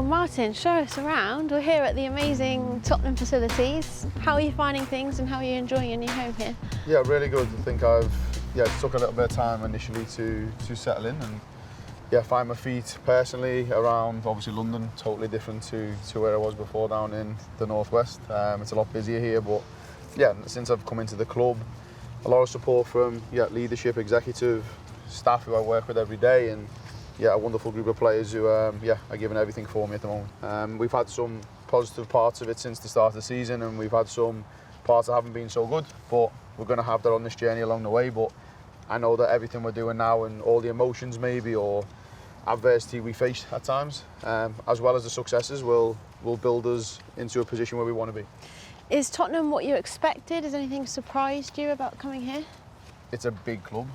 Martin, show us around. We're here at the amazing Tottenham facilities. How are you finding things and how are you enjoying your new home here? Yeah, really good. I think it took a little bit of time initially to settle in and find my feet personally around, obviously London, totally different to where I was before down in the northwest. It's a lot busier here, but since I've come into the club, a lot of support from leadership, executive, staff who I work with every day, and a wonderful group of players who are giving everything for me at the moment. We've had some positive parts of it since the start of the season, and we've had some parts that haven't been so good, but we're going to have that on this journey along the way. But I know that everything we're doing now and all the emotions maybe or adversity we face at times, as well as the successes, will build us into a position where we want to be. Is Tottenham what you expected? Has anything surprised you about coming here? It's a big club.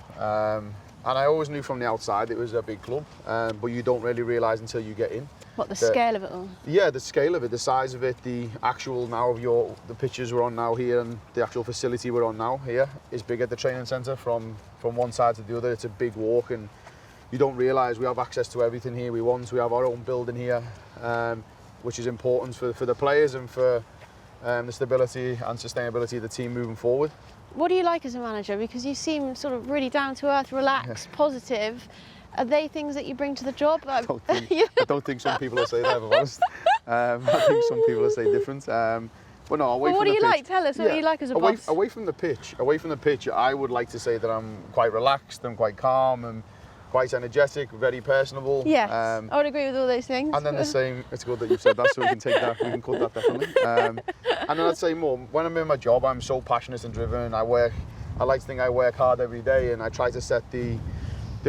And I always knew from the outside it was a big club, but you don't really realise until you get in. What, the scale of it all? Yeah, the scale of it, the size of it, the actual now of the pitches we're on now here and the actual facility we're on now here is big at the training centre from one side to the other. It's a big walk and you don't realise we have access to everything here we want. We have our own building here, which is important for the players and for the stability and sustainability of the team moving forward. What do you like as a manager? Because you seem sort of really down to earth, relaxed, positive. Are they things that you bring to the job? I don't think some people will say that, if I'm honest. I think some people will say different. But no, away from the pitch. What do you like? Tell us what you like as a boss. Away from the pitch, I would like to say that I'm quite relaxed, I'm quite calm, and quite energetic, very personable. Yes, I would agree with all those things. And then the same, it's good that you've said that, so we can take that, we can cut that definitely. And then I'd say more, when I'm in my job, I'm so passionate and driven. I like to think I work hard every day, and I try to set the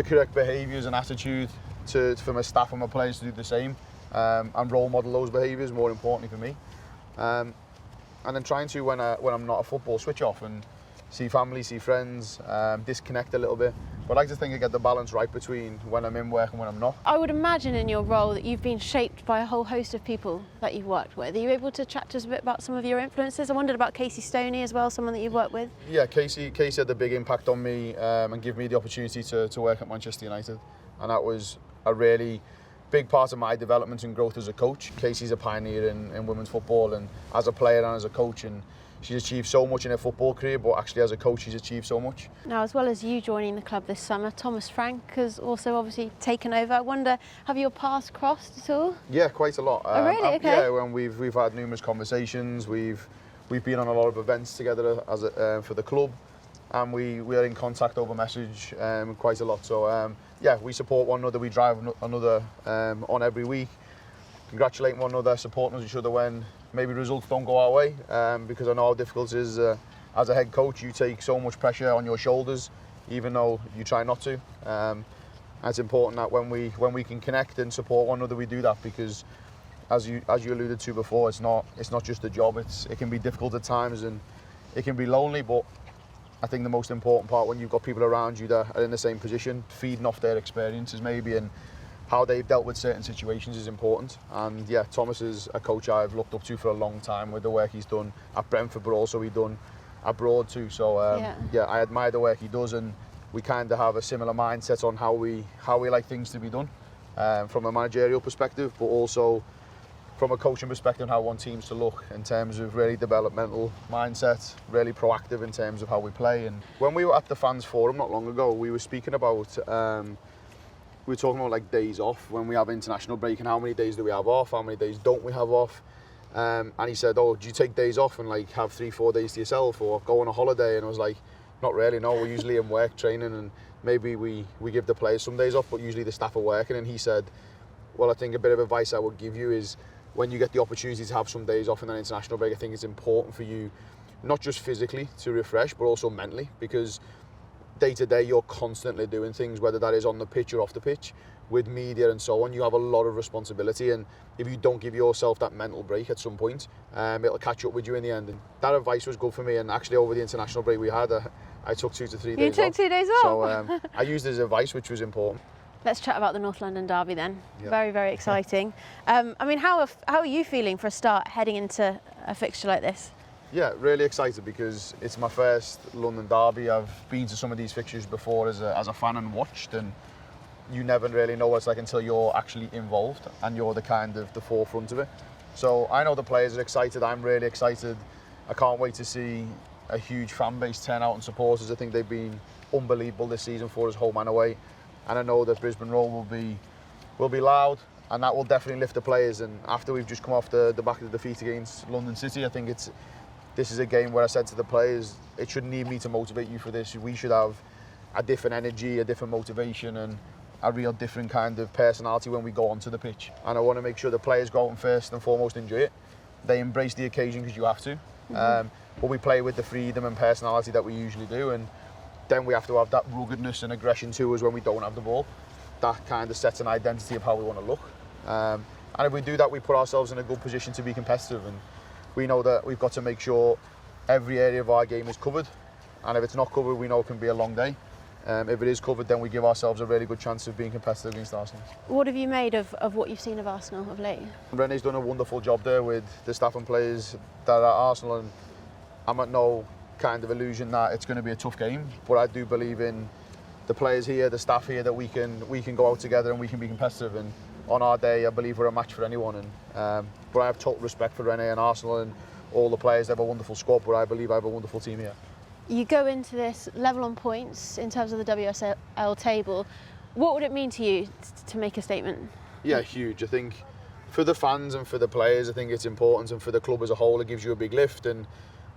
correct behaviours and attitude for my staff and my players to do the same, and role model those behaviours, more importantly for me. And then trying to, when I'm not a football, switch off and see family, see friends, disconnect a little bit. But I like to think I get the balance right between when I'm in work and when I'm not. I would imagine in your role that you've been shaped by a whole host of people that you've worked with. Are you able to chat to us a bit about some of your influences? I wondered about Casey Stoney as well, someone that you've worked with. Yeah, Casey had a big impact on me and give me the opportunity to work at Manchester United. And that was a really big part of my development and growth as a coach. Casey's a pioneer in women's football and as a player and as a coach. And she's achieved so much in her football career, but actually as a coach she's achieved so much. Now, as well as you joining the club this summer, Thomas Frank has also obviously taken over. I wonder, have your paths crossed at all? Yeah, quite a lot. Oh, really? Okay. Yeah, when we've had numerous conversations, we've been on a lot of events together for the club, and we are in contact over message quite a lot. So we support one another, we drive another on every week, congratulating one another, supporting each other when maybe results don't go our way, because I know how difficult it is as a head coach. You take so much pressure on your shoulders, even though you try not to. And it's important that when we can connect and support one another, we do that, because as you alluded to before, it's not just a job. It can be difficult at times and it can be lonely, but I think the most important part, when you've got people around you that are in the same position, feeding off their experiences maybe and how they've dealt with certain situations, is important. And Thomas is a coach I've looked up to for a long time with the work he's done at Brentford, but also he's done abroad too. So I admire the work he does, and we kind of have a similar mindset on how we like things to be done, from a managerial perspective, but also from a coaching perspective, how we want teams to look in terms of really developmental mindset, really proactive in terms of how we play. And when we were at the fans forum not long ago, we were speaking about we were talking about like days off when we have international break, and how many days do we have off, how many days don't we have off. And he said, oh, do you take days off and like have 3-4 days to yourself or go on a holiday? And I was like, not really, no, we're usually in work training, and maybe we give the players some days off, but usually the staff are working. And he said, well, I think a bit of advice I would give you is, when you get the opportunity to have some days off in an international break, I think it's important for you, not just physically to refresh, but also mentally, because day to day you're constantly doing things, whether that is on the pitch or off the pitch, with media and so on. You have a lot of responsibility, and if you don't give yourself that mental break at some point, it'll catch up with you in the end. And that advice was good for me, and actually over the international break we had, I took 2 to 3 days off. You took 2 days off? So I used it as advice, which was important. Let's chat about the North London derby then. Yeah. Very, very exciting. I mean, how are you feeling for a start heading into a fixture like this? Yeah, really excited, because it's my first London derby. I've been to some of these fixtures before as a fan and watched, and you never really know what it's like until you're actually involved and you're the kind of the forefront of it. So I know the players are excited. I'm really excited. I can't wait to see a huge fan base turn out and support us. I think they've been unbelievable this season for us, home and away. And I know that Brisbane Roar will be loud, and that will definitely lift the players. And after we've just come off the back of the defeat against London City, I think this is a game where I said to the players, it shouldn't need me to motivate you for this. We should have a different energy, a different motivation, and a real different kind of personality when we go onto the pitch. And I want to make sure the players go out and first and foremost enjoy it. They embrace the occasion because you have to. But we play with the freedom and personality that we usually do, and then we have to have that ruggedness and aggression to us when we don't have the ball. That kind of sets an identity of how we want to look. And if we do that, we put ourselves in a good position to be competitive. And we know that we've got to make sure every area of our game is covered. And if it's not covered, we know it can be a long day. If it is covered, then we give ourselves a really good chance of being competitive against Arsenal. What have you made of what you've seen of Arsenal of late? René's done a wonderful job there with the staff and players that are at Arsenal, and I'm at no kind of illusion that it's going to be a tough game, but I do believe in the players here, the staff here, that we can go out together and we can be competitive. And on our day, I believe we're a match for anyone. And but I have total respect for René and Arsenal and all the players. They have a wonderful squad, but I believe I have a wonderful team here. You go into this level on points in terms of the WSL table. What would it mean to you to make a statement? Yeah, huge. I think for the fans and for the players, I think it's important, and for the club as a whole, it gives you a big lift. And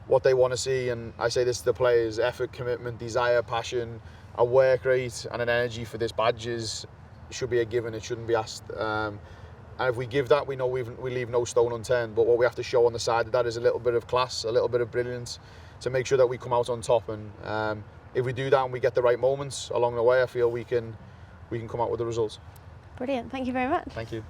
what they want to see, and I say this to the players, effort, commitment, desire, passion, a work rate and an energy for this badge should be a given. It shouldn't be asked. And if we give that, we know we leave no stone unturned. But what we have to show on the side of that is a little bit of class, a little bit of brilliance, to make sure that we come out on top. And if we do that and we get the right moments along the way, I feel we can come out with the results. Brilliant. Thank you very much. Thank you.